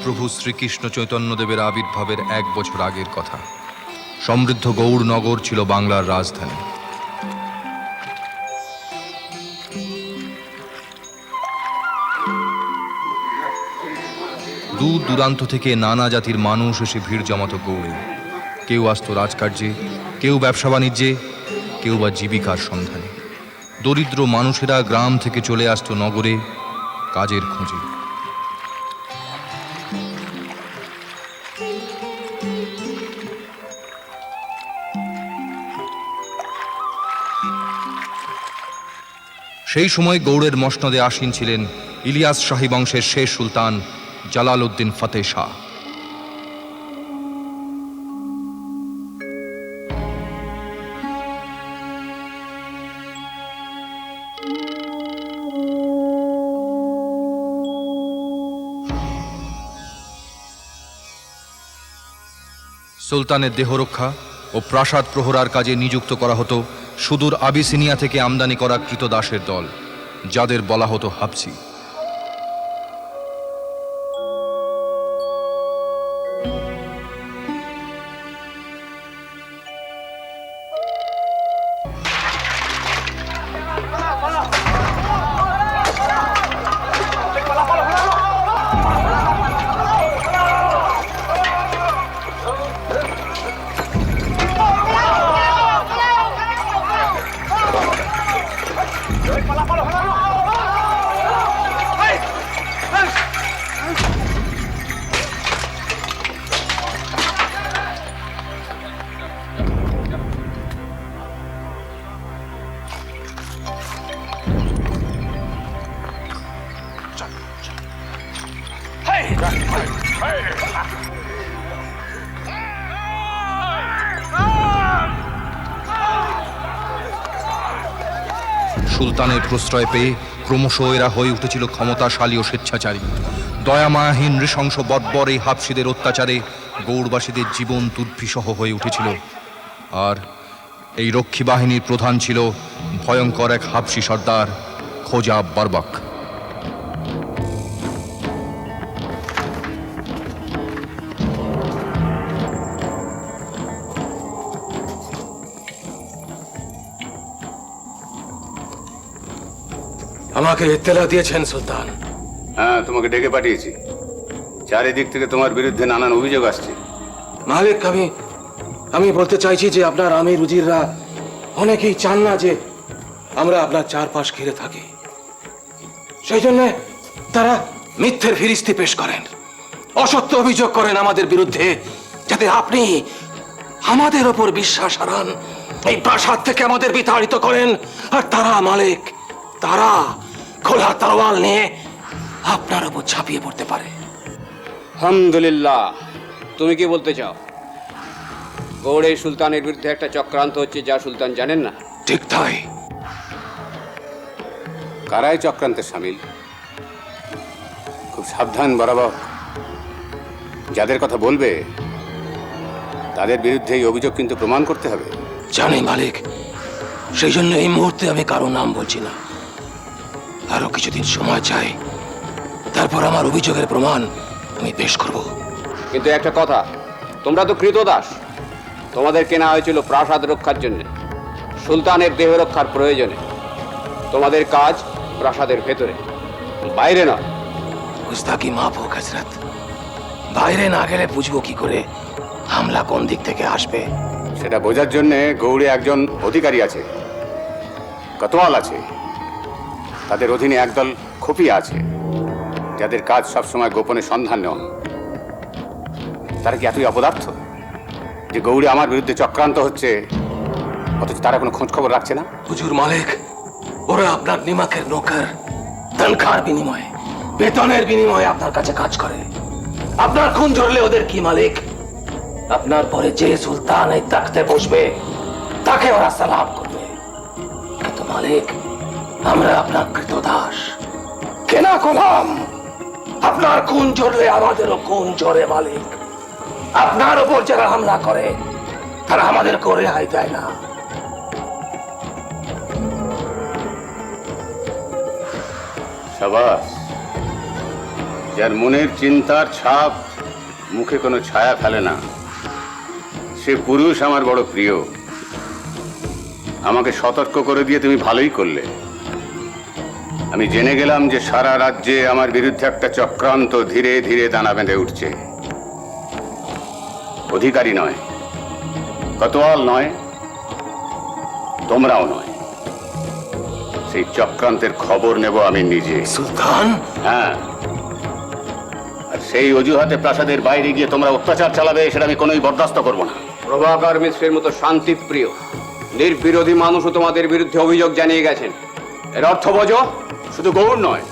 প্রভু শ্রীকৃষ্ণ চৈতন্যদেবের আবির্ভাবের 1 বছর আগের কথা। সমৃদ্ধ গৌড়নগর ছিল বাংলার রাজধানী। দূর দূরান্ত থেকে নানা জাতির মানুষ এসে ভিড় জমাতো গৌড়ে। কেউ আসতো রাজকার্যে, কেউ ব্যবসা বাণিজ্যে, কেউ বা জীবিকার সন্ধানে। দরিদ্র মানুষেরা গ্রাম থেকে চলে আসতো নগরে কাজের খোঁজে। সেই সময় গৌড়ের মসনদে আসীন ছিলেন ইলিয়াস শাহী বংশের শেষ সুলতান জালালউদ্দিন ফতেহ শাহ। সুলতানের দেহরক্ষা ও প্রাসাদ প্রহরার কাজে নিযুক্ত করা হতো সুদূর আবিসিনিয়া থেকে আমদানি করা কৃতদাসের দল, যাদের বলা হতো হাবশি। সুলতানের প্রশ্রয় পেয়ে ক্রমশ এরা হয়ে উঠেছিল ক্ষমতাশালী ও স্বেচ্ছাচারী। দয়ামায়াহীন নৃশংস বর্বর এই হাবশিদের অত্যাচারে গৌড়বাসীদের জীবন দুর্বিষহ হয়ে উঠেছিল। আর এই রক্ষী বাহিনীর প্রধান ছিল ভয়ঙ্কর এক হাবশি সর্দার খোজা বারবাক। আমাকে ইত্তেলা দিয়েছেন সুলতান। হ্যাঁ, তোমাকে ডেকে পাঠিয়েছি। চারিদিক থেকে তোমার বিরুদ্ধে নানান অভিযোগ আসছে। মালিক, আমি বলতে চাইছি যে আপনার আমির উজিররা অনেকেই চান না যে আমরা আপনার চারপাশ ঘিরে থাকি। সেই জন্য তারা মিথ্যের ফিরিস্তি পেশ করেন, অসত্য অভিযোগ করেন আমাদের বিরুদ্ধে, যাতে আপনি আমাদের ওপর বিশ্বাস হারান, এই প্রাসাদ থেকে আমাদের বিতাড়িত করেন। আর তারা মালিক, তারা খোলা তরোয়াল নিয়ে আপনার ওপর ঝাঁপিয়ে পড়তে পারে। আলহামদুলিল্লাহ। তুমি কি বলতে চাও? গৌড়ে সুলতানের বিরুদ্ধে একটা চক্রান্ত হচ্ছে, যা সুলতান জানেন না? ঠিক তাই। কারাই চক্রান্তের সামিল? খুব সাবধান বরাবর। যাদের কথা বলবে তাদের বিরুদ্ধে এই অভিযোগ কিন্তু প্রমাণ করতে হবে। জানি মালিক, সেই জন্য এই মুহূর্তে আমি কারো নাম বলছি না। আরো কিছুদিন সময় চাই, তারপর আমার অভিযোগের প্রমাণ আমি পেশ করব। কিন্তু একটা কথা, তোমরা তো কৃতদাস। তোমাদের কেনা হয়েছিল প্রাসাদ রক্ষার জন্য, সুলতানের দেহ রক্ষার প্রয়োজনে। তোমাদের কাজ প্রাসাদের ভেতরে, বাইরে নয়। গুস্তাকি মাফ হোক হযরত। বাইরে না গেলে বুঝবো কি করে হামলা কোন দিক থেকে আসবে? সেটা বোঝার জন্যে গৌড়ে একজন অধিকারী আছে, কোতোয়াল আছে। তাদের অধীনে একদল খুফিয়া আছে, যাদের কাজ সবসময় গোপনে সন্ধান নেওয়া। তারা কি এতই অপদার্থ যে গৌড়ে আমার বিরুদ্ধে চক্রান্ত হচ্ছে, অথচ তারা কোনো খোঁজ খবর রাখছে না? হুজুর মালিক, ওরা আপনার নিমাকের নৌকার তনখার বিনিময়ে, বেতনের বিনিময়ে আপনার কাছে কাজ করে। আপনার খুন ঝরলে ওদের কি মালিক? আপনার পরে যে সুলতান এই তাখতে বসবে তাকে ওরা সালাম করবে। কিন্তু মালিক, আমরা আপনার কৃতদাস, কেনা গোলাম। আপনার খুন ঝরলে আমাদেরও খুন ঝরে মালিক। আপনার উপর যারা হামলা করে তারা আমাদের করে রেহাই দেয় না। শাবাশ, যার মনের চিন্তার ছাপ মুখে কোনো ছায়া ফেলে না, সে পুরুষ আমার বড় প্রিয়। আমাকে সতর্ক করে দিয়ে তুমি ভালোই করলে। আমি জেনে গেলাম যে সারা রাজ্যে আমার বিরুদ্ধে একটা চক্রান্ত ধীরে ধীরে দানা বেঁধে উঠছে। অধিকারী নয়, কোতোয়াল নয়, তোমরাও নয়। সেই চক্রান্তের খবর নেব আমি নিজে। সুলতান, হ্যাঁ, আর সেই অজুহাতে প্রাসাদের বাইরে গিয়ে তোমরা অত্যাচার চালাবে, সেটা আমি কোনোই বরদাস্ত করব না। প্রভাকর মিশ্রের মতো শান্তিপ্রিয় নির্বিরোধী মানুষও তোমাদের বিরুদ্ধে অভিযোগ জানিয়ে গেছেন। এর অর্থ বোঝো? শুধু গৌড় নয়,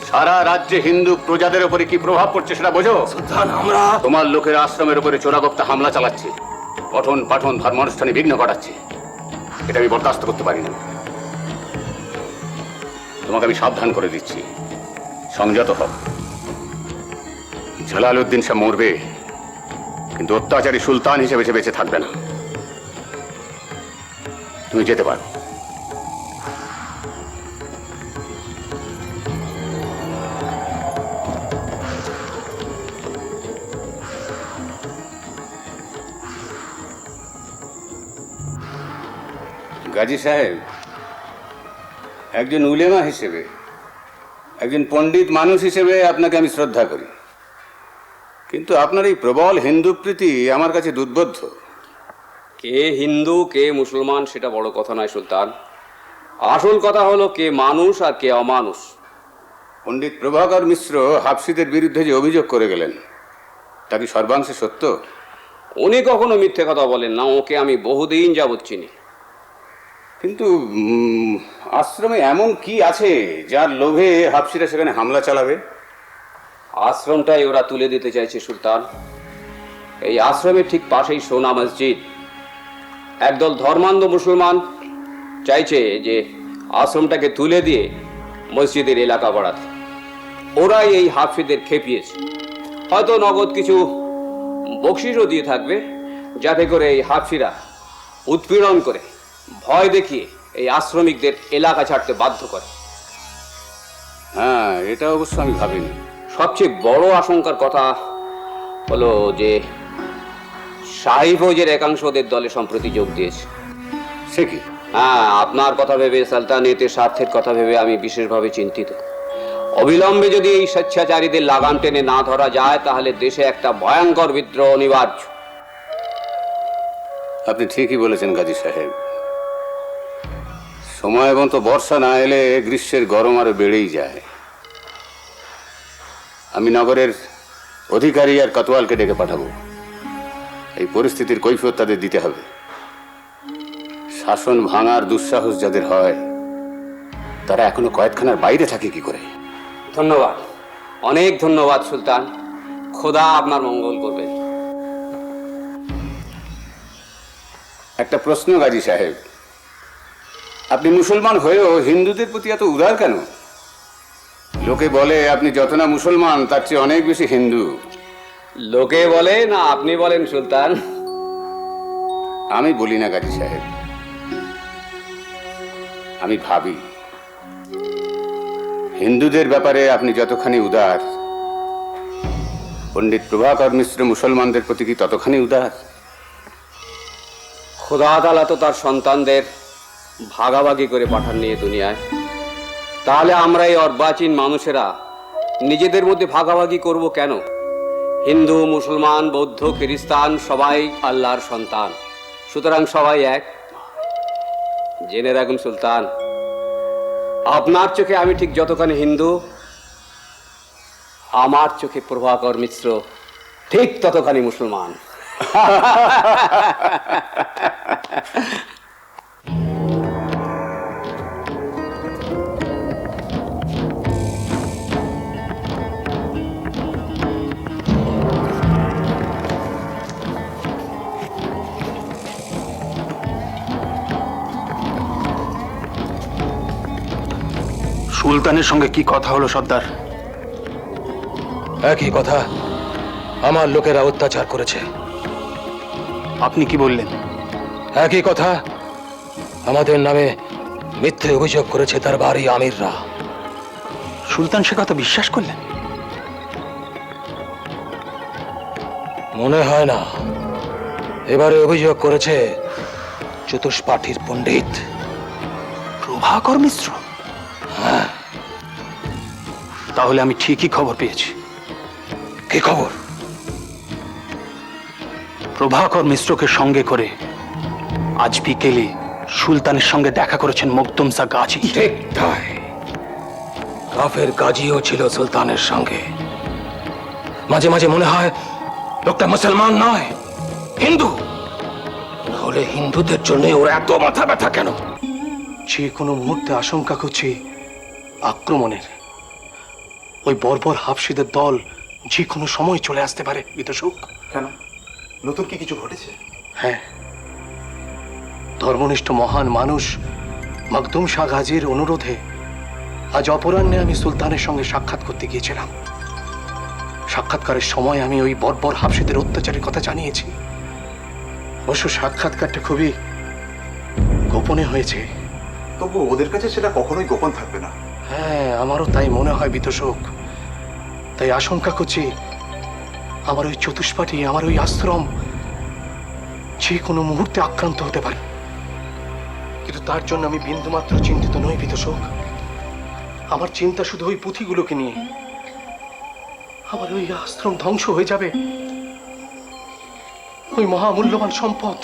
সারা রাজ্যে হিন্দু প্রজাদের উপরে কি প্রভাব পড়ছে সেটা বোঝো। সুলতান, আমরা তোমার লোকের আশ্রমের উপরে চোরাগোপ্তা হামলা চালাচ্ছে, পঠন পাঠন ধর্মানুষ্ঠানে বিঘ্ন ঘটাচ্ছে। এটা আমি বরদাস্ত করতে পারি না। তোমাকে আমি সাবধান করে দিচ্ছি, সংযত হও। জালালউদ্দিন শাহ মরবে, কিন্তু অত্যাচারী সুলতান হিসেবে সে বেঁচে থাকবে না। তুমি যেতে পারো। গাজী সাহেব, একজন উলেমা হিসেবে, একজন পণ্ডিত মানুষ হিসেবে আপনাকে আমি শ্রদ্ধা করি, কিন্তু আপনার এই প্রবল হিন্দু প্রীতি আমার কাছে দুর্বোধ্য। কে হিন্দু কে মুসলমান সেটা বড় কথা নয় সুলতান, আসল কথা হলো কে মানুষ আর কে অমানুষ। পণ্ডিত প্রভাকর মিশ্র হাফসিদের বিরুদ্ধে যে অভিযোগ করে গেলেন, তা কি সর্বাংশে সত্য? উনি কখনো মিথ্যে কথা বলেন না, ওকে আমি বহুদিন যাবৎ চিনি। কিন্তু আশ্রমে এমন কি আছে যার লোভে হাফসিরা সেখানে হামলা চালাবে? আশ্রমটাই ওরা তুলে দিতে চাইছে সুলতান। এই আশ্রমের ঠিক পাশেই সোনা মসজিদ। একদল ধর্মান্ধ মুসলমান চাইছে যে আশ্রমটাকে তুলে দিয়ে মসজিদের এলাকা বাড়াতে। ওরাই এই হাফসিদের খেপিয়েছে। হয়তো নগদ কিছু বকশিসও দিয়ে থাকবে, যাতে করে এই হাফসিরা উৎপীড়ন করে ভয় দেখিয়ে এই আশ্রমিকদের এলাকা ছাড়তে বাধ্য করে। হ্যাঁ, এটা অবশ্য আমি ভাবিনি। সবচেয়ে বড় আশঙ্কার কথা হলো যে শাহী ফৌজের একাংশ ওদের দলে সম্প্রতি যোগ দিয়েছে। সে কি? হ্যাঁ, আপনার কথা ভেবে, সালতানেতের স্বার্থের কথা ভেবে আমি বিশেষভাবে চিন্তিত। অবিলম্বে যদি এই স্বেচ্ছাচারীদের লাগাম টেনে না ধরা যায়, তাহলে দেশে একটা ভয়ঙ্কর বিদ্রোহ অনিবার্য। আপনি ঠিকই বলেছেন গাজী সাহেব। সময় মতো বর্ষা না এলে গ্রীষ্মের গরম আরো বেড়েই যায়। আমি নগরের অধিকারী আর কোতোয়ালকে ডেকে পাঠাবো। এই পরিস্থিতির কৈফিয়ত তাদের দিতে হবে। শাসন ভাঙার দুঃসাহস যাদের হয়, তারা এখনো কয়েদখানার বাইরে থাকে কি করে? ধন্যবাদ, অনেক ধন্যবাদ সুলতান। খোদা আপনার মঙ্গল করবেন। একটা প্রশ্ন গাজী সাহেব, আপনি মুসলমান হয়েও হিন্দুদের প্রতি এত উদার কেন? লোকে বলে আপনি যত না মুসলমান তার চেয়ে অনেক বেশি হিন্দু। লোকে বলে না আপনি বলেন সুলতান? আমি বলি না গাজী সাহেব, আমি ভাবি হিন্দুদের ব্যাপারে আপনি যতখানি উদার, পণ্ডিত প্রভাকর মিশ্র মুসলমানদের প্রতি কি ততখানি উদার? খোদা তাআলা তো তার সন্তানদের ভাগাভাগি করে পাঠান নিয়ে দুনিয়ায়। তাহলে আমরা এই অর্বাচীন মানুষেরা নিজেদের মধ্যে ভাগাভাগি করব কেন? হিন্দু, মুসলমান, বৌদ্ধ, খ্রিস্টান সবাই আল্লাহর সন্তান, সুতরাং সবাই এক। জেনে রাখুন সুলতান, আপনার চোখে আমি ঠিক যতখানি হিন্দু, আমার চোখে প্রভাকর মিশ্র ঠিক ততখানি মুসলমান। সুলতানের সঙ্গে কি কথা হলো সর্দার? একই কথা, আমার লোকেরা অত্যাচার করেছে। আপনি কি বললেন? একই কথা, আমাদের নামে মিথ্যে অভিযোগ করেছে তার বাড়ি আমিররা। সুলতান সে কথা বিশ্বাস করলেন? মনে হয় না। এবারে অভিযোগ করেছে চতুষ্পাঠীর পণ্ডিত প্রভাকর মিশ্র? তাহলে আমি ঠিকই খবর পেয়েছি। কি খবর? প্রভাকর মিশ্রকে সঙ্গে করে আজ বিকেলে সুলতানের সঙ্গে দেখা করেছেন মখদুমশা গাজী। ঠিক তাই, কাফের গাজীও ছিল সুলতানের সঙ্গে। মাঝে মাঝে মনে হয় লোকটা মুসলমান নয়, হিন্দু। নাহলে হিন্দুদের জন্য ওরা এত মাথা ব্যথা কেন? যে কোনো মুহূর্তে আশঙ্কা করছি আক্রমণের। ওই বর্বর হাফসিদের দল যে কোনো সময় চলে আসতে পারে বিতোষক। কেন, নতুন কি কিছু ঘটেছে? হ্যাঁ, ধর্মনিষ্ঠ মহান মানুষ মখদুম শাহ গাজীর অনুরোধে আজ অপরাহ্নে আমি সুলতানের সঙ্গে সাক্ষাৎ করতে গিয়েছিলাম। সাক্ষাৎকারের সময় আমি ওই বর্বর হাফসিদের অত্যাচারের কথা জানিয়েছি। অবশ্য সাক্ষাৎকারটা খুবই গোপনে হয়েছে। তবু ওদের কাছে সেটা কখনোই গোপন থাকবে না। হ্যাঁ, আমারও তাই মনে হয় বিতোষক। তাই আশঙ্কা করছি আমার ওই চতুষ্পাঠী, আমার ওই আশ্রম যে কোনো মুহূর্তে আক্রান্ত হতে পারে। কিন্তু তার জন্য আমি বিন্দুমাত্র চিন্তিত নই বিতোষক। আমার চিন্তা শুধু ওই পুঁথিগুলোকে নিয়ে। আমার ওই আশ্রম ধ্বংস হয়ে যাবে, ওই মহামূল্যবান সম্পদ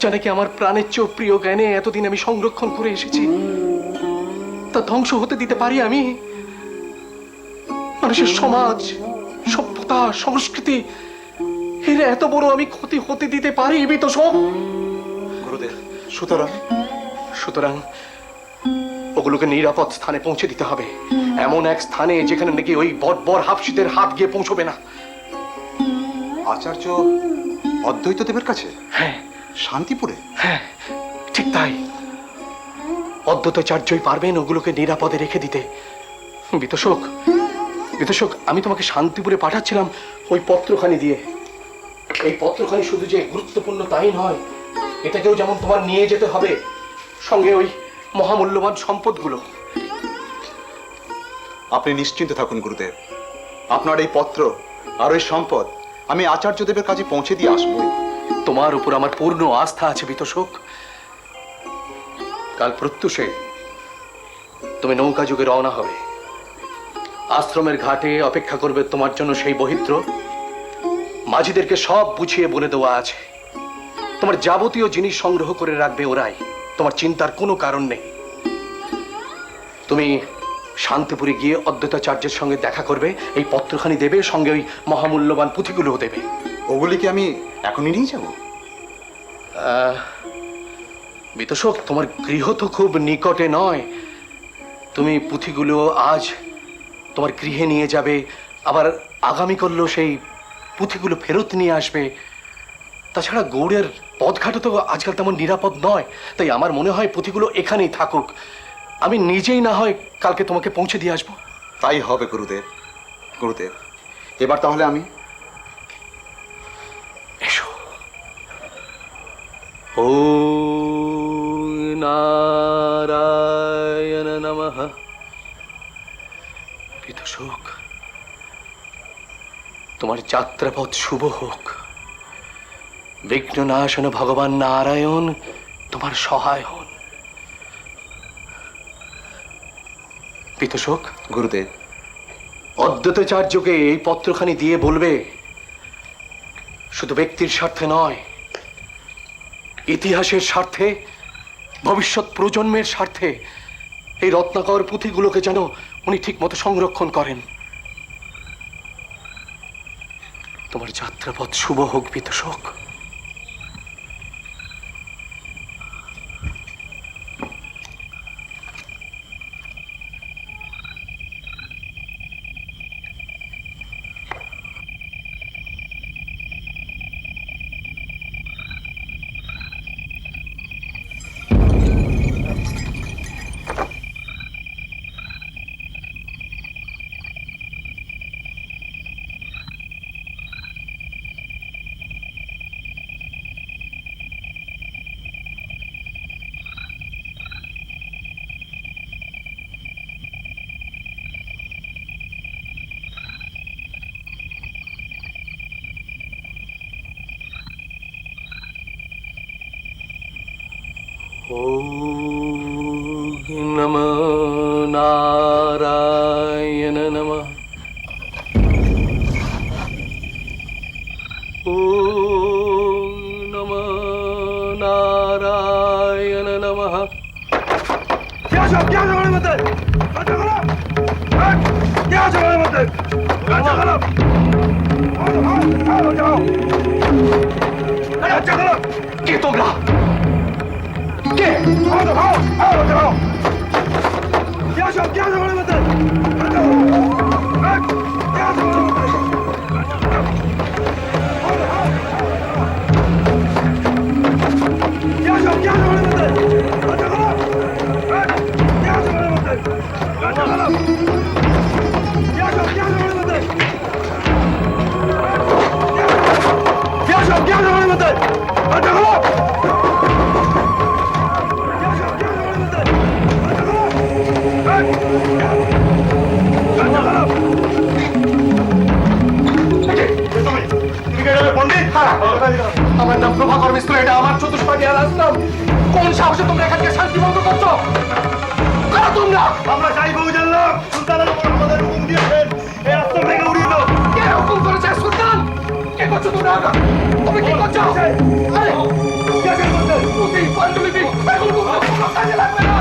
যা নাকি আমার প্রাণের চেয়েও প্রিয় জ্ঞানে এতদিন আমি সংরক্ষণ করে এসেছি, তা ধ্বংস হতে দিতে পারি আমি? মানুষের সমাজ, সভ্যতা, সংস্কৃতি, এর এত বড় আমি ক্ষতি হতে দিতে পারি বিতোষক? গুরুদেব, সুতরাং সুতরাং ওগুলোকে নিরাপদ স্থানে পৌঁছে দিতে হবে, এমন এক স্থানে যেখানে নাকি ওই বর্বর হাফসিদের হাত গিয়ে পৌঁছবে না। আচার্য অদ্বৈত দেবের কাছে? হ্যাঁ শান্তিপুরে? হ্যাঁ, ঠিক তাই। অদ্বৈতাচার্যই পারবেন ওগুলোকে নিরাপদে রেখে দিতে। বিতোষক, বিতোষক, আমি তোমাকে শান্তিপুরে পাঠাচ্ছিলাম ওই পত্রখানি দিয়ে। এই পত্রখানি শুধু যে গুরুত্বপূর্ণ তাই নয়, এটাকেও যেমন তোমার নিয়ে যেতে হবে, সঙ্গে ওই মহামূল্যবান সম্পদগুলো। আপনি নিশ্চিন্ত থাকুন গুরুদেব, আপনার এই পত্র আর ওই সম্পদ আমি আচার্য দেবের কাছে পৌঁছে দিয়ে আসবই। তোমার উপর আমার পূর্ণ আস্থা আছে বিতোষক। কাল প্রত্যুষে তুমি নৌকা যুগে রওনা হবে। আশ্রমের ঘাটে অপেক্ষা করবে তোমার জন্য সেই বহিত্র। মাঝিদেরকে সব বুঝিয়ে বলে দেওয়া আছে। তোমার যাবতীয় জিনিস সংগ্রহ করে রাখবে ওরাই, তোমার চিন্তার কোনো কারণ নেই। তুমি শান্তিপুরে গিয়ে অদ্বৈতাচার্যের সঙ্গে দেখা করবে, এই পত্রখানি দেবে, সঙ্গে ওই মহামূল্যবান পুঁথিগুলোও দেবে। ওগুলি কি আমি এখনই নিয়ে যাব? বিতোষক, তোমার গৃহ তো খুব নিকটে নয়। তুমি পুঁথিগুলো আজ তোমার গৃহে নিয়ে যাবে, আবার আগামীকালও সেই পুঁথিগুলো ফেরত নিয়ে আসবে। তাছাড়া গৌড়ের পথঘাটও তো আজকাল তেমন নিরাপদ নয়, তাই আমার মনে হয় পুঁথিগুলো এখানেই থাকুক। আমি নিজেই না হয় কালকে তোমাকে পৌঁছে দিয়ে আসবো। তাই হবে গুরুদেব। গুরুদেব, এবার তাহলে আমি এসো। ও নারায়ণ নমঃ। বিতোষক, তোমার যাত্রাপথ শুভ হোক। বিঘ্ননাশন ভগবান নারায়ণ তোমার সহায় হন। বিতোষক, গুরুদেব, অদ্বৈতাচার্যকে এই পত্রখানি দিয়ে বলবে, শুধু ব্যক্তির স্বার্থে নয়, ইতিহাসের স্বার্থে, ভবিষ্যৎ প্রজন্মের স্বার্থে এই রত্নাকর পুঁথিগুলোকে যেন উনি ঠিক মতো সংরক্ষণ করেন। তোমার যাত্রাপথ শুভ হোক বিতোষক। নমো নারায়ণ নমঃ। ওম নমো নারায়ণ নমঃ। কে তোমরা? কে? আমার নাম প্রভাকর মিশ্র, এটা আমার চতুষ্পাটিয়ার আশ্রম। কোন সাহসে তোমরা এখানকে শান্তি ভঙ্গ করছো? কারা তোমরা? আমরা চাইবো জানলাম সুলতানের উপর আমাদের হুকুম দিয়েছেন এই আশ্রম থেকে উড়িয়ে দাও। কে হুকুম করেছে? সুলতান? কে করছো তোমরা? তুমি কি করছো? আরে পুঁথি, পাণ্ডুলিপি, এগুলো কোনো কাজে লাগবে না,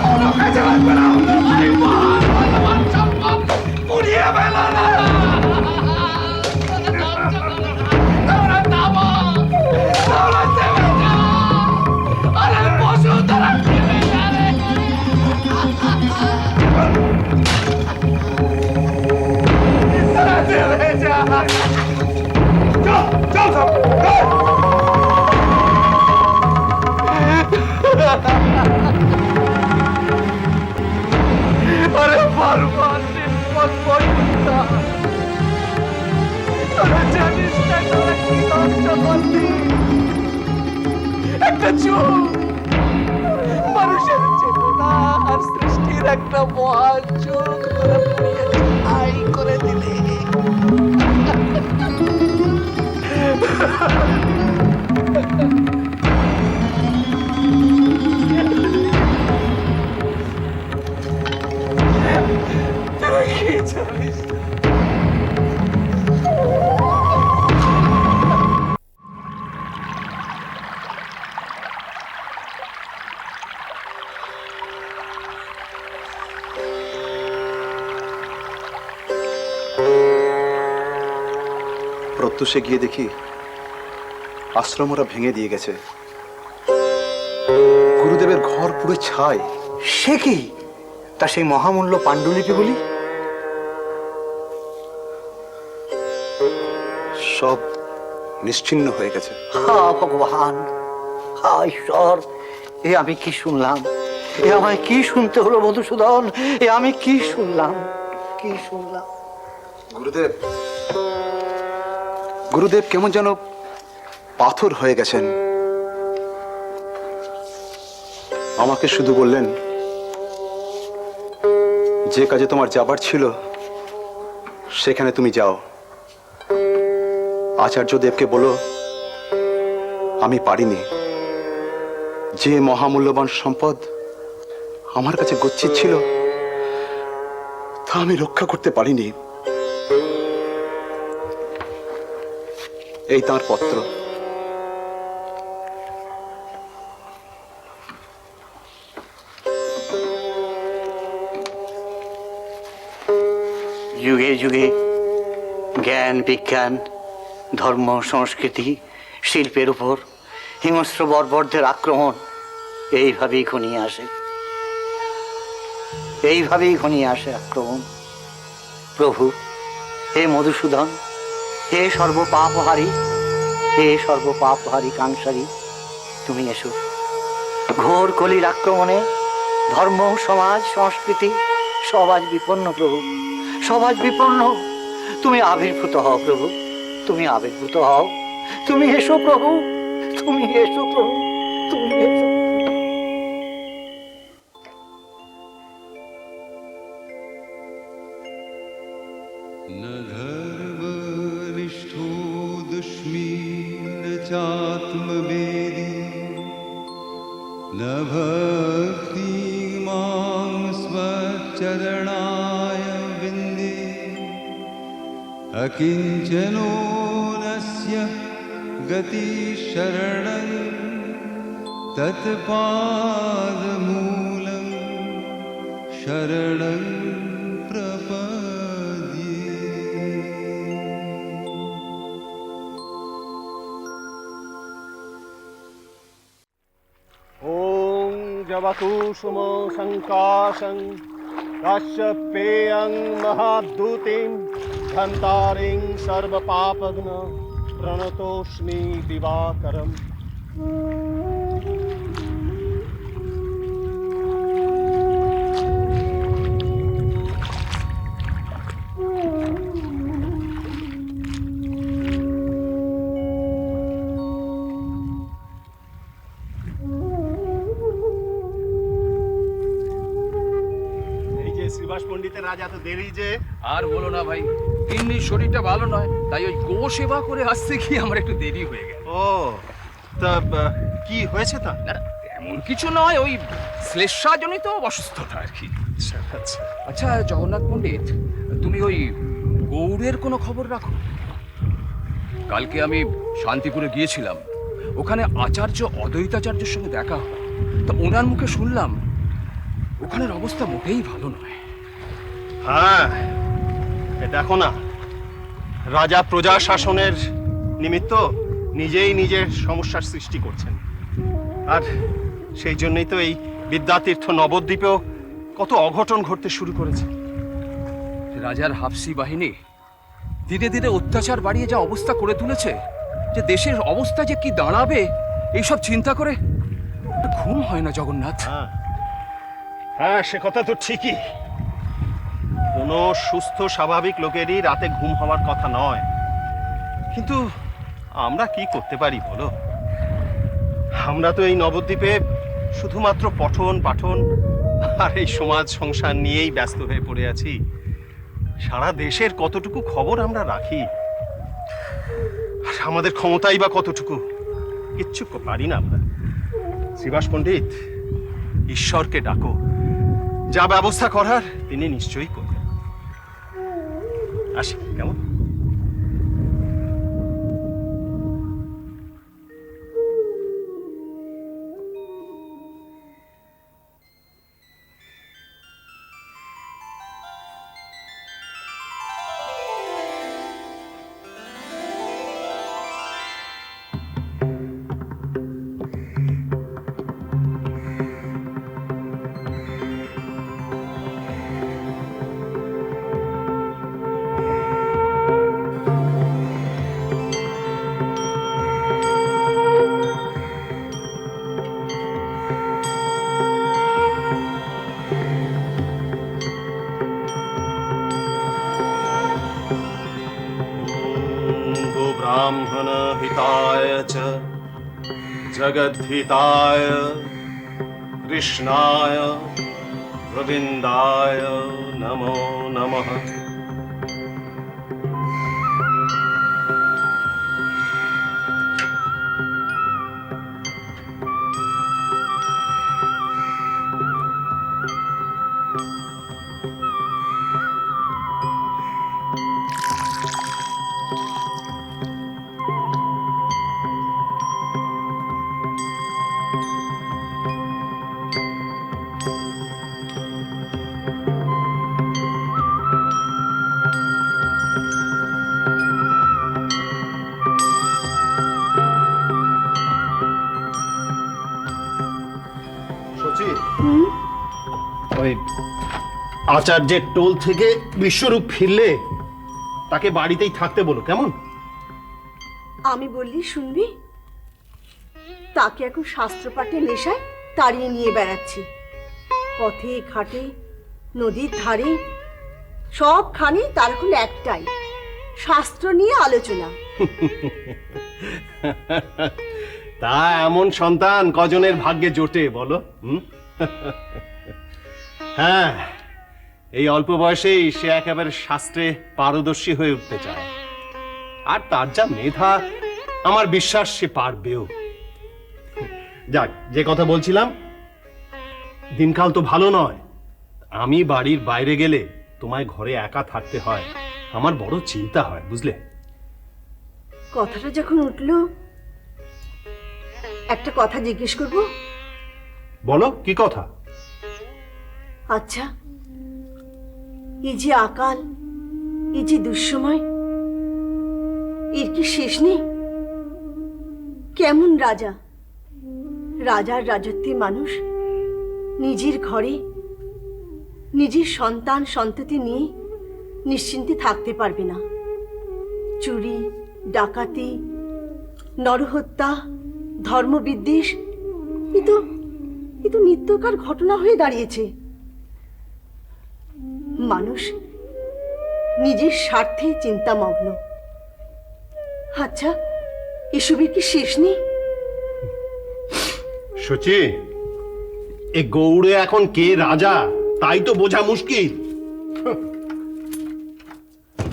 কোনো কাজে লাগবে না। আরে বাবা, আমার সম্পদ পুড়িয়ে ফেলো না। তোমরা নামো, তোমরা থেমে যাও। আরে বসো, তারা থেমে যাবে। তারা থেমে যাও। আরে বারবার বিপদ পড়তা, তোরা জানিস না তোরা কি ধ্বংস করবি। একটা চোখ, মানুষের চেতনা আর সৃষ্টির একটা মহান চোখ তোরা পুড়িয়ে ছাই করে দিলে। তোরা কি জানিস? প্রত্যুষে গিয়ে দেখি আশ্রম ওরা ভেঙে দিয়ে গেছে। গুরুদেবের ঘর পুরো ছাই। সে কি? তা সেই মহামূল্য পাণ্ডুলিপিগুলি? সব নিশ্চিহ্ন হয়ে গেছে। হা ভগবান, হা ঈশ্বর, এ আমি কি শুনলাম? এ আমায় কি শুনতে হলো মধুসূদন? এ আমি কি শুনলাম? কি শুনলাম? গুরুদেব, গুরুদেব কেমন যেন পাথর হয়ে গেছেন। আমাকে শুধু বললেন, যে কাজে তোমার যাবার ছিল সেখানে তুমি যাও। আচার্যদেবকে বলো আমি পারিনি। যে মহামূল্যবান সম্পদ আমার কাছে গচ্ছিত ছিল তা আমি রক্ষা করতে পারিনি। এই তাঁর পত্র। যুগে যুগে জ্ঞান, বিজ্ঞান, ধর্ম, সংস্কৃতি, শিল্পের উপর হিংস্র বর্বরদের আক্রমণ এইভাবেই ঘনিয়ে আসে, এইভাবেই ঘনিয়ে আসে আক্রমণ। প্রভু, হে মধুসূদন, হে সর্বপাপহারী, হে সর্বপাপহারী কাংসারী, তুমি এসো। ঘোর কলির আক্রমণে ধর্ম, সমাজ, সংস্কৃতি সব আজ বিপন্ন প্রভু, সব আজ বিপন্ন। তুমি আবির্ভূত হও প্রভু, তুমি আবির্ভূত হও। তুমি এসো প্রভু, তুমি এসো প্রভু, তুমি এসো। न धर्मनिष्ठो दुष्मी न चात्मवेदी न भक्ति मां स्वचरणाय विन्दे अकिञ्चनो नस्य गतिशरणं तत्पादमूलं शरणं प्रपद्ये। ॐ जवकुसुम सङ्काशं काश्यपेयं महाद्युतिं धन्तारिं सर्वपापघ्न प्रणतोऽस्मि दिवाकरम्। শ্রীবাস পণ্ডিতের রাজা তো দেরি যে। আর বলো না ভাই, তিন্নির শরীরটা ভালো নয়, তাই ওই গো সেবা করে আসতে গিয়ে আমার একটু দেরি হয়ে গেল। ও তা কি হয়েছে তা? না এমন কিছু নয়, ওই শ্লেষাজনিত অসুস্থতা আর কি। আচ্ছা আচ্ছা জগন্নাথ পণ্ডিত, তুমি ওই গৌড়ের কোনো খবর রাখো? কালকে আমি শান্তিপুরে গিয়েছিলাম, ওখানে আচার্য অদ্বৈতাচার্যের সঙ্গে দেখা হয়। তা ওনার মুখে শুনলাম ওখানের অবস্থা মোটেই ভালো নয়। হ্যাঁ, দেখো না, রাজা প্রজা শাসনের নিমিত্ত নিজেই নিজের সমস্যার সৃষ্টি করছেন। আর সেই জন্যই তো এই বিদ্যাতীর্থ নবদ্বীপেও কত অঘটন ঘটতে শুরু করেছে। রাজার হাফসি বাহিনী ধীরে ধীরে অত্যাচার বাড়িয়ে যা অবস্থা করে তুলেছে, যে দেশের অবস্থা যে কি দাঁড়াবে এইসব চিন্তা করে ঘুম হয় না জগন্নাথ। হ্যাঁ, সে কথা তো ঠিকই। কোনো সুস্থ স্বাভাবিক লোকেরই রাতে ঘুম হওয়ার কথা নয়, কিন্তু আমরা কি করতে পারি বলো? আমরা তো এই নবদ্বীপে শুধুমাত্র পঠন পাঠন আর এই সমাজ সংসার নিয়েই ব্যস্ত হয়ে পড়ে আছি। সারা দেশের কতটুকু খবর আমরা রাখি, আর আমাদের ক্ষমতাই বা কতটুকু? কিচ্ছু পারি না আমরা। শ্রীবাস পণ্ডিত, ঈশ্বরকে ডাকো, যা ব্যবস্থা করার তিনি নিশ্চয়ই করবেন। আসি কেমন? ब्राह्मण हिताय च जगद्धिताय कृष्णाय गोविन्दाय नमो नमः। ওই আচার্যের টোল থেকে বিশ্বরূপ ফিরলে তাকে বাড়িতেই থাকতে বলো, কেমন? আমি বললি শুনবি? তাকে এখন শাস্ত্রপাঠে নেশায় তাড়িয়ে নিয়ে বেড়াচ্ছি। পথে ঘাটে নদীর ধারে সবখানে তার এখন একটাই, শাস্ত্র নিয়ে আলোচনা। তা এমন সন্তান কজনের ভাগ্যে জোটে বলো? হ্যাঁ, এই অল্প বয়সেই সে একেবারে শাস্ত্রে পারদর্শী হয়ে উঠতে চায়। আর তার যা মেধা, আমার বিশ্বাস সে পারবেও। যাক, যে কথা বলছিলাম, দিনকাল তো ভালো নয়। আমি বাড়ির বাইরে গেলে তোমায় ঘরে একা থাকতে হয়, আমার বড় চিন্তা হয়, বুঝলে? কথাটা যখন উঠলো, একটা কথা জিজ্ঞেস করব? বলো, কি কথা? আচ্ছা, এই যে আকাল, এই যে দুঃসময়, এর কি শেষ নেই? কেমন রাজা, রাজার রাজত্বে মানুষ নিজের ঘরে নিজের সন্তান সন্ততি নিয়ে নিশ্চিন্তে থাকতে পারবে না। চুরি, ডাকাতি, নরহত্যা, ধর্মবিদ্বেষ, এ তো নিত্যকার ঘটনা হয়ে দাঁড়িয়েছে। মানুষ নিজের স্বার্থে চিন্তামগ্ন। আচ্ছা, এসবের কি শেষ নেই? সচি, এ গৌড়ে এখন কে রাজা তাই তো বোঝা মুশকিল।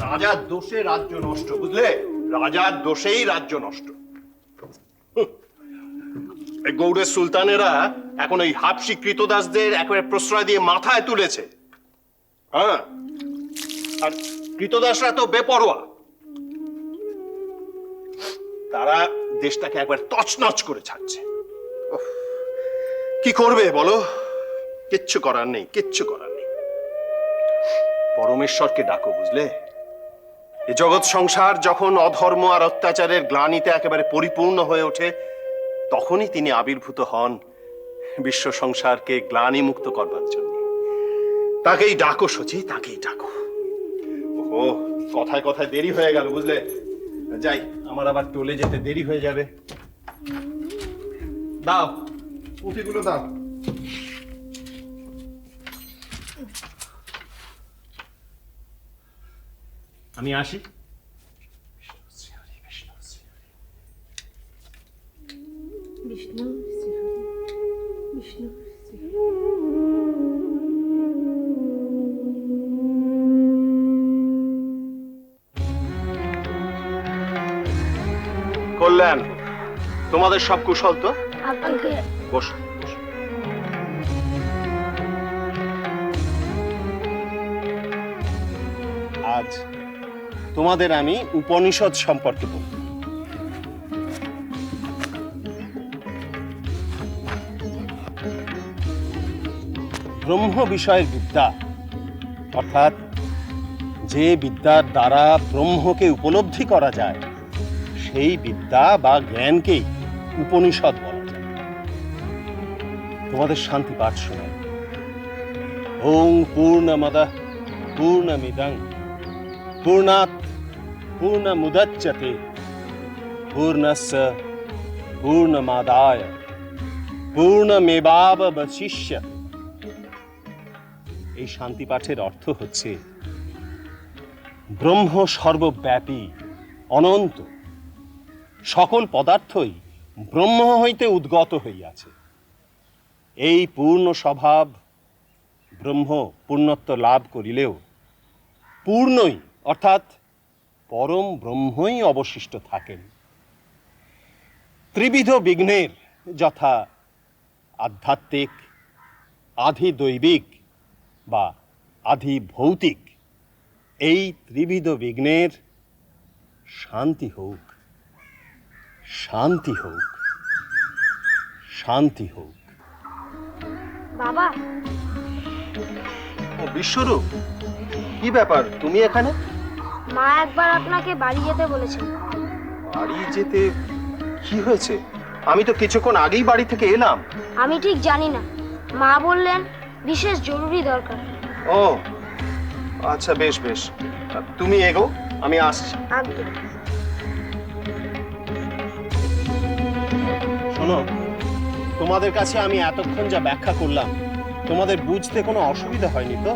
রাজার দোষে রাজ্য নষ্ট, বুঝলে? রাজার দোষেই রাজ্য নষ্ট। এই গৌড়ের সুলতানেরা এখন ওই হাবশি কৃতদাসদের একেবারে প্রশ্রয় দিয়ে মাথায় তুলেছে। হ্যাঁ, আর কৃতদাসরা তো বেপরোয়া। তারা দেশটাকে একবার তছনছ করে ছাড়ছে। কি করবে বলো? কিচ্ছু করার নেই, কিচ্ছু করার নেই। পরমেশ্বরকে ডাকো, বুঝলে? এ জগৎ সংসার যখন অধর্ম আর অত্যাচারের গ্লানিতে একেবারে পরিপূর্ণ হয়ে ওঠে, তখনই তিনি আবির্ভূত হন বিশ্ব সংসারকে গ্লানি মুক্ত করবার জন্য। তাকেই ডাকো সচি, তাকেই ডাকো। ও কথায় কথায় দেরি হয়ে গেল, বুঝলে? যাই, আমার আবার টলে যেতে দেরি হয়ে যাবে। দাও, পুঁথিগুলো দাও। আমি আসি। বিষ্ণু, বিষ্ণু। কল্যাণ, তোমাদের সব কুশল তো? বসো, বসো। আজ তোমাদের আমি উপনিষদ সম্পর্কে বলব। ব্রহ্ম বিষয়ের বিদ্যা, অর্থাৎ যে বিদ্যার দ্বারা ব্রহ্মকে উপলব্ধি করা যায়, সেই বিদ্যা বা জ্ঞানকেই উপনিষদ বলা যায়। তোমাদের শান্তি পাঠ শোনায়। ওং পূর্ণমদঃ পূর্ণমিদং পূর্ণাৎ পূর্ণমুদচ্যতে পূর্ণস্য পূর্ণমাদায় পূর্ণমেবাবশিষ্যতে। এই শান্তি পাঠের অর্থ হচ্ছে ব্রহ্ম সর্বব্যাপী, অনন্ত, সকল পদার্থই ব্রহ্ম হইতে উদ্গত হইয়াছে। এই পূর্ণ স্বভাব ব্রহ্ম পূর্ণত্ব লাভ করিলেও পূর্ণই, অর্থাৎ পরম ব্রহ্মই অবশিষ্ট থাকেন। ত্রিবিধ বিঘ্নের, যথা আধ্যাত্মিক, আধিদৈবিক বা আধিভৌতিক, এই ত্রিবিধ বিঘ্নের শান্তি হোক, শান্তি হোক, শান্তি হোক। বাবা, ও বিশ্বরূপ, কি ব্যাপার তুমি এখানে? মা একবার আপনাকে বাড়ি যেতে বলেছেন। বাড়ি যেতে? কি হয়েছে? আমি তো কিছুক্ষণ আগেই বাড়ি থেকে এলাম। আমি ঠিক জানি না, মা বললেন বিশেষ জরুরি দরকার। ও আচ্ছা, বেশ বেশ, তুমি এগো, আমি আসছি। আজ্ঞে। শোনো, তোমাদের কাছে আমি এতক্ষণ যা ব্যাখ্যা করলাম, তোমাদের বুঝতে কোনো অসুবিধা হয়নি তো?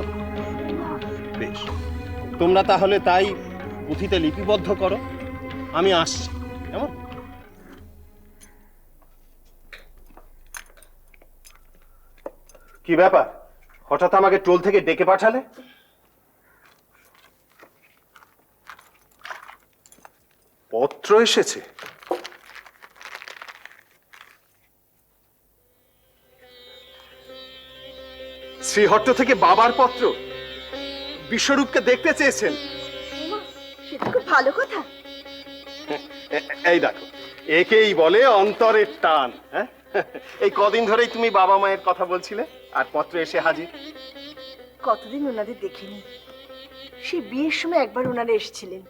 বেশ, তোমরা তাহলে তাই পুঁথিতে লিপিবদ্ধ করো, আমি আসছি। কেমন? কি ব্যাপার, হঠাৎ আমাকে টোল থেকে ডেকে পাঠালে? পত্র এসেছে? শ্রীহট্ট থেকে বাবার পত্র, বিশ্বরূপকে দেখতে চেয়েছেন। সেটা খুব ভালো কথা। এই দেখো, একেই বলে অন্তরের টান। হ্যাঁ, এই কদিন ধরেই তুমি বাবা মায়ের কথা বলছিলে, আর পত্র এসে হাজির। কতদিন ওনাদের দেখিনি। সেই বিয়ের সময় একবার ওনারা এসেছিলেন।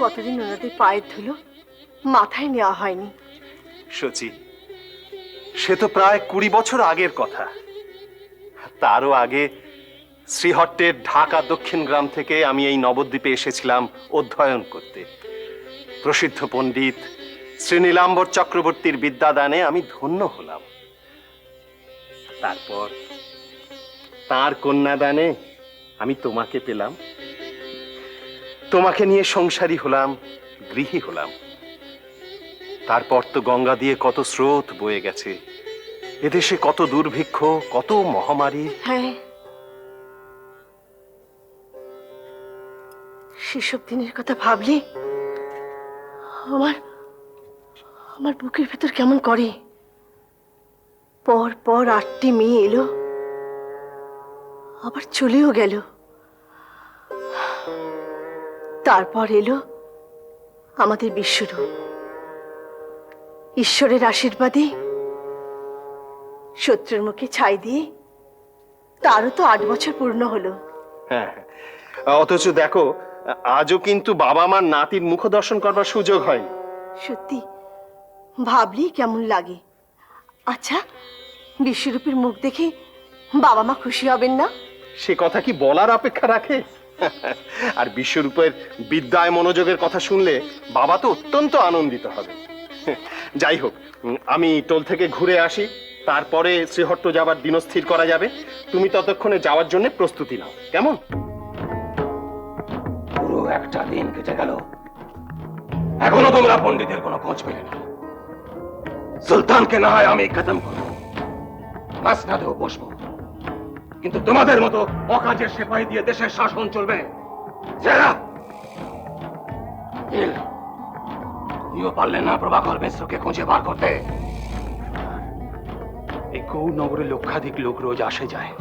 কতদিন ওনাদের পায়ের ধুলো মাথায় নেওয়া হয়নি। সচি, সে তো প্রায় 20 বছর আগের কথা। তারও আগে শ্রীহট্টের ঢাকা দক্ষিণ গ্রাম থেকে আমি এই নবদ্বীপে এসেছিলাম অধ্যয়ন করতে। প্রসিদ্ধ পণ্ডিত শ্রী নীলাম্বর চক্রবর্তীর বিদ্যাদানে আমি ধন্য হলাম। তারপর তার কন্যাদানে আমি তোমাকে পেলাম। তোমাকে নিয়ে সংসারী হলাম, গৃহী হলাম। তারপর তো গঙ্গা দিয়ে কত স্রোত বয়ে গেছে, এদেশে কত দুর্ভিক্ষ, কত মহামারী। হ্যাঁ, সেসব দিনের কথা ভাবলে আমার আমার বুকের ভেতর কেমন করে। পর পর 8টি মেয়ে এলো, আবার চলেও গেল। তারপর এলো আমাদের বিশ্বরূপ। ঈশ্বরের আশীর্বাদে শত্রুর মুখে ছাই দিয়ে তারও তো 8 বছর পূর্ণ হলো। হ্যাঁ, অথচ দেখো, আজও কিন্তু বাবা মার নাতির মুখ দর্শন করবার সুযোগ হয়নি। সত্যি ভাবলেই কেমন লাগে। আচ্ছা, বিশ্বরূপের মুখ দেখে বাবা মা খুশি হবেন না? সে কথা কি বলার অপেক্ষা রাখে? আর বিশ্বরূপের বিদ্যায় মনোযোগের কথা শুনলে বাবা তো অত্যন্ত আনন্দিত হবে। যাই হোক, আমি টোল থেকে ঘুরে আসি, তারপরে শ্রীহট্ট যাবার দিন স্থির করা যাবে। তুমি ততক্ষণে যাওয়ার জন্য প্রস্তুতি নাও, কেমন? পুরো একটা দিন কেটে গেল, এখনো তোমরা পণ্ডিতের কোনো খোঁজ পেলে না। সুলতানকে না হয় আমি খতম করবো, মাসনাদেও বসবো, কিন্তু তোমাদের মতো অকাজের সেপাই দিয়ে দেশের শাসন চলবে? তুমিও পারলে না প্রভাকর মিশ্রকে খুঁজে বার করতে? এই গৌড় নগরে লক্ষাধিক লোক রোজ আসে যায়,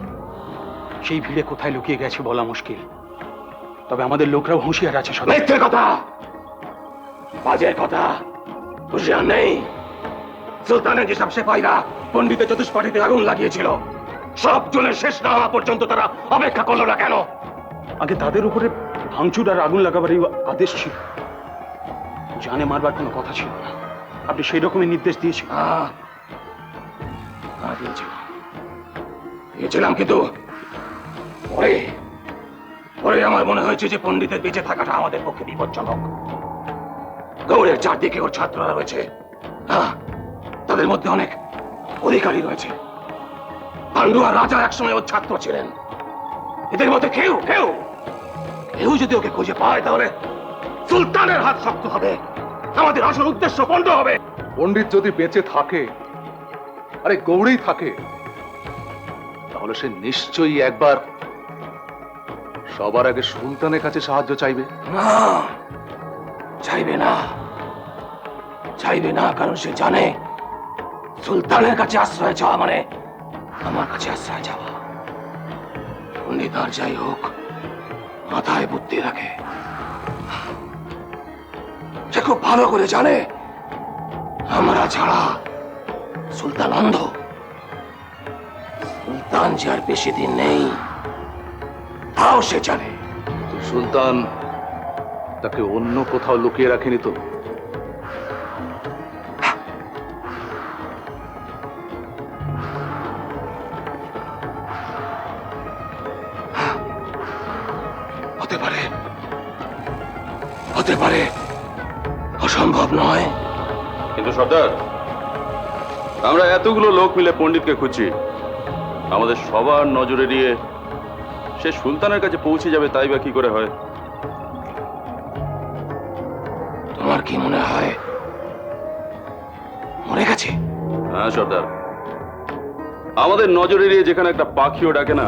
সেই ভিড়ে কোথায় লুকিয়ে গেছে বলা মুশকিল। তবে আমাদের লোকরাও হুঁশিয়ার আছে। মিথ্যে কথা, বাজে কথা, হুঁশিয়ার নেই। সুলতানের যেসব সেপাইরা পণ্ডিতের চতুষ্পাটিতে আগুন লাগিয়েছিল, সব জনের শেষ না হওয়া পর্যন্ত তারা অপেক্ষা করলো না কেন? আগে তাদের উপরে ভাঙচুর আর আগুন লাগাবার আদেশ ছিল, জানে মারবার কোনো কথা ছিল না। আপনি সেই রকমের নির্দেশ দিয়েছেন? দিয়েছিলাম, কিন্তু পরে পরে আমার মনে হয়েছে যে পণ্ডিতের বেঁচে থাকাটা আমাদের পক্ষে বিপজ্জনক। গৌড়ের চারদিকে ওর ছাত্ররা রয়েছে, তাদের মধ্যে অনেক অধিকারী রয়েছে। পাণ্ডু আর রাজা একসময় ওর ছাত্র ছিলেন। এদের মধ্যে কেউ কেউ কেউ যদি ওকে খুঁজে পায়, তাহলে সুলতানের হাত শক্ত হবে, আমাদের আসল উদ্দেশ্য পণ্ড হবে। পণ্ডিত যদি বেঁচে থাকে, আরে গৌড়েই থাকে, তাহলে সে নিশ্চয়ই একবার সবার আগে সুলতানের কাছে সাহায্য চাইবে। না, চাইবে না, চাইবে না, কারণ সে জানে সুলতানের কাছে আশ্রয় চাওয়া মানে আমার কাছে আশ্রয় চাওয়া। পণ্ডিত আর যাই হোক, মাথায় বুদ্ধি রাখে। সে খুব ভালো করে জানে আমরা ছাড়া সুলতান অন্ধ। সুলতান যে আর বেশি দিন নেই, তাও সে জানে। সুলতান তাকে অন্য কোথাও লুকিয়ে রাখেনি তো? হতে পারে, হতে পারে, অসম্ভব নয়। কিন্তু সর্দার, আমরা এতগুলো লোক মিলে পণ্ডিতকে খুঁজছি, আমাদের সবার নজর এড়িয়ে সে সুলতানের কাছে পৌঁছে যাবে তাই বা কি করে হয়? তোমার কি মনে হয় মরে গেছে? হ্যাঁ সর্দার, আমাদের নজর এড়িয়ে যেখানে একটা পাখিও ডাকে না,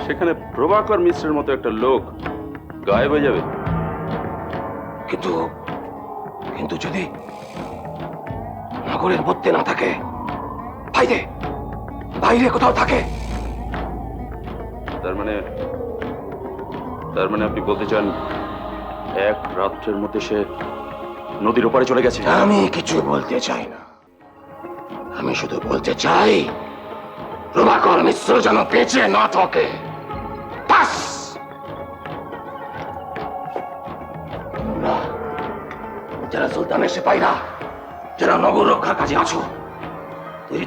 সেখানে প্রভাকর মিশ্রের মতো একটা লোক গায়েব হয়ে যাবে। কিন্তু কিন্তু যদি নগরের মধ্যে না থাকে, বাইরে বাইরে কোথাও থাকে, তার মানে আপনি বলতে চান এক রাত্রের মধ্যে সে নদীর ওপারে চলে গেছে? আমি কিছু বলতে চাই না, আমি শুধু বলতে চাই প্রভাকর মিশ্র যেন বেঁচে না থাকে। বাস! তোমরা যারা সুলতানের সিপাহীরা, যারা নগর রক্ষার কাজে আছো, তৈরি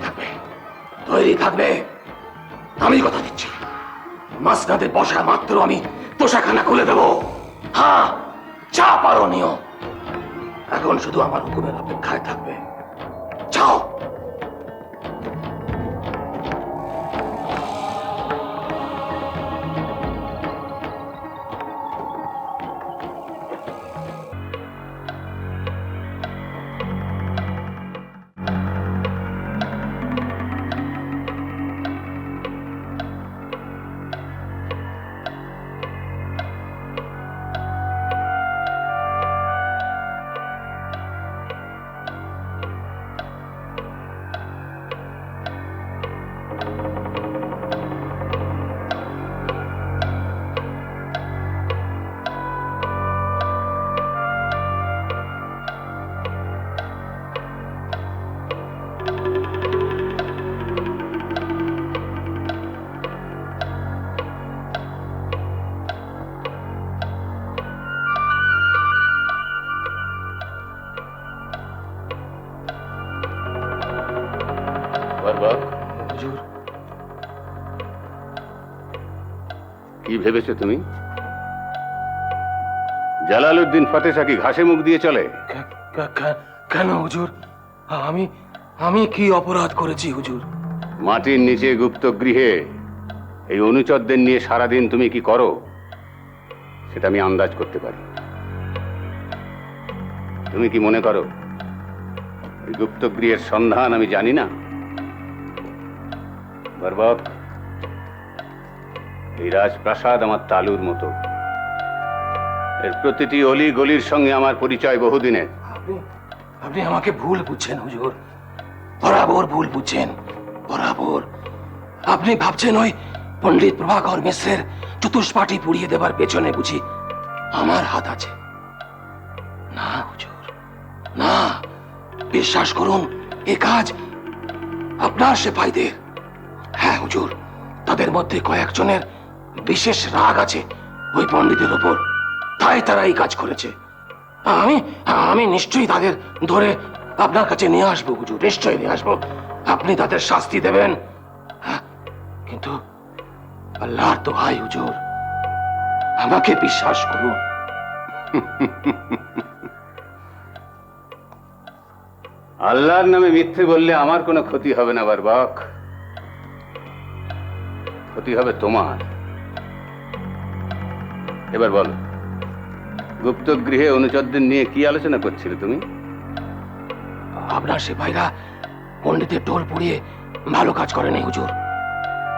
থাকবে। আমি কথা দিচ্ছি, মাঝখানে বসা মাত্র আমি তোষাখানা খুলে দেব। হ্যাঁ, যা পারো নিও। এখন শুধু আমার হুকুমের অপেক্ষায় থাকবে। যাও। কি ভেবেছো তুমি? জালালউদ্দিন ফতেহ শাহ কি ঘাসে মুখ দিয়ে চলে? কেন হুজুর? আমি কি অপরাধ করেছি হুজুর? মাটির নিচে গুপ্ত গৃহে এই অনুচরদের নিয়ে সারাদিন তুমি কি করো সেটা আমি আন্দাজ করতে পারি। তুমি কি মনে করো এই গুপ্ত গৃহের সন্ধান আমি জানি না? বরবক, এই রাজপ্রাসাদ আমার তালুর মতো, এর প্রতিটি অলি গলির সঙ্গে আমার পরিচয় বহুদিনের। আপনি আমাকে ভুল বুঝছেন হুজুর, বরাবর ভুল বুঝছেন, বরাবর। আপনি ভাবছেন ওই পণ্ডিত প্রভাকর মিশ্রের চতুষ্পাটি পুড়িয়ে দেবার পেছনে বুঝি আমার হাত আছে। না হুজুর, না, বিশ্বাস করুন, এ কাজ আপনার সিপাহীদের। হ্যাঁ হুজুর, তাদের মধ্যে কয়েকজনের বিশেষ রাগ আছে ওই পণ্ডিতের উপর, তাই তারা এই কাজ করেছে। আমি নিশ্চয়ই তাদের ধরে আপনার কাছে নিয়ে আসবো হুজুর, নিশ্চয়ই নিয়ে আসবো। আপনি তাদের শাস্তি দেবেন, কিন্তু আল্লাহর দোহাই হুজুর, আমাকে বিশ্বাস করুন। আল্লাহর নামে মিথ্যে বললে আমার কোনো ক্ষতি হবে না বরবক, ক্ষতি হবে তোমার। এবার বলো, গুপ্ত গৃহে অনুচরদের নিয়ে কি আলোচনা করছিলে তুমি? আপনার সিপাহীরা পণ্ডিতের টোল পুড়িয়ে ভালো কাজ করেনি হুজুর।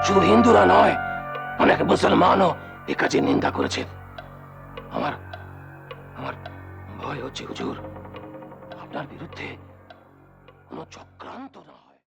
শুধু হিন্দুরা নয়, অনেক মুসলমানও এ কাজে নিন্দা করেছেন। আমার ভয় হচ্ছে হুজুর, আপনার বিরুদ্ধে কোনো